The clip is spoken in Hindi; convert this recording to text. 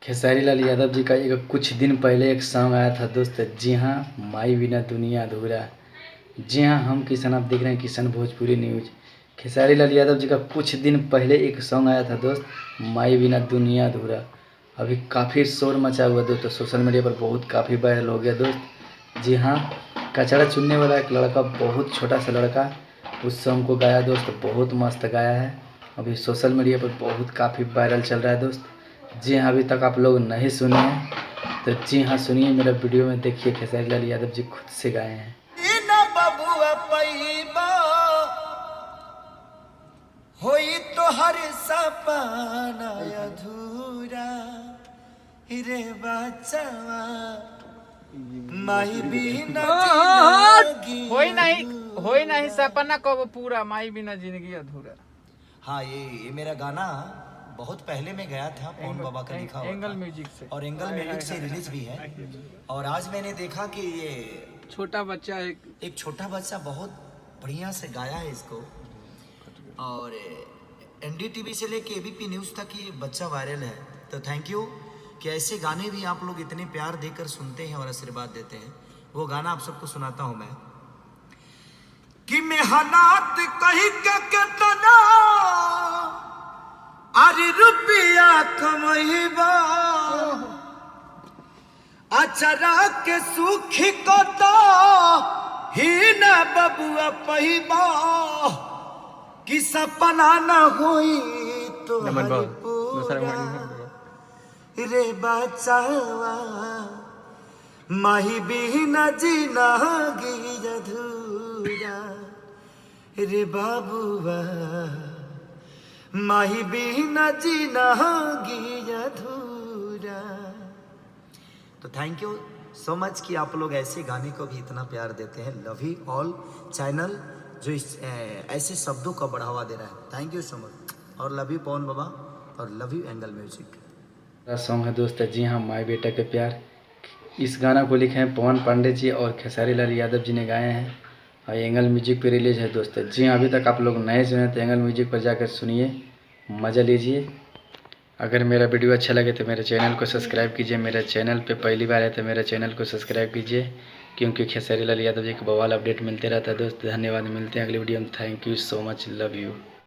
खेसारी लाल यादव जी का एक कुछ दिन पहले एक सॉन्ग आया था दोस्त। जी हाँ, माई बिना दुनिया अधूरा। जी हाँ, हम किसान, आप देख रहे हैं किसान भोजपुरी न्यूज। खेसारी लाल यादव जी का कुछ दिन पहले एक सॉन्ग आया था दोस्त, माई बिना दुनिया अधूरा। अभी काफ़ी शोर मचा हुआ दोस्त, सोशल मीडिया पर बहुत काफ़ी वायरल हो गया दोस्त। जी हाँ, कचरा चुनने वाला एक लड़का, बहुत छोटा सा लड़का, उस सॉन्ग को गाया दोस्त, बहुत मस्त गाया है। अभी सोशल मीडिया पर बहुत काफ़ी वायरल चल रहा है दोस्त। जी हाँ, अभी तक आप लोग नहीं सुने हैं तो जी हाँ सुनिए, मेरा वीडियो में देखिए, खेसारी लाल यादव जी खुद से गाए हैं। होई तो हर सपना अधूरा रे बचवा माई बिना होई नहीं सपना कब पूरा, माई बिना जिंदगी अधूरा। हाँ, ये मेरा गाना बहुत पहले में गया था, पवन बाबा का लिखा हुआ एंगल म्यूजिक से, और एंगल म्यूजिक से रिलीज भी है। और आज मैंने देखा कि ये छोटा बच्चा एक छोटा बच्चा बहुत बढ़िया से गाया है इसको। और एनडीटीवी से लेके एबीपी न्यूज़ तक ये बच्चा वायरल है। तो थैंक यू कि ऐसे गाने भी आप लोग इतने प्यार देकर सुनते हैं और आशीर्वाद देते हैं। वो गाना आप सबको सुनाता हूं मैं कि मैं हालात कहीं के कितना अरे रुपया कमैबा अचरा के सुखी को तो ही ना बबुआ पहिबा कि सपना न होई तो रे बचावा माही बिना जीना अधूरा रे बाबुआ माही बिना जीना अधूरा। तो थैंक यू सो मच कि आप लोग ऐसे गाने को भी इतना प्यार देते हैं। लव यू ऑल चैनल जो ऐसे शब्दों का बढ़ावा दे रहा है। Thank you so much. और लव यू पवन बाबा और love you angle music. Song है दोस्त, जी हाँ, माई बेटा के प्यार। इस गाना को लिखे हैं पवन पांडे जी और खेसारी लाल यादव जी ने गाए हैं और एंगल म्यूजिक पे रिलीज है दोस्त। जी हाँ, अभी तक आप लोग नए सुने तो एंगल म्यूजिक पर जाकर सुनिए, मज़ा लीजिए। अगर मेरा वीडियो अच्छा लगे तो मेरे चैनल को सब्सक्राइब कीजिए। मेरे चैनल पे पहली बार है तो मेरे चैनल को सब्सक्राइब कीजिए, क्योंकि खेसारी लाल यादव जी को बवाल अपडेट मिलते रहता है दोस्त। धन्यवाद, मिलते हैं अगली वीडियो में। Thank you so much, love you.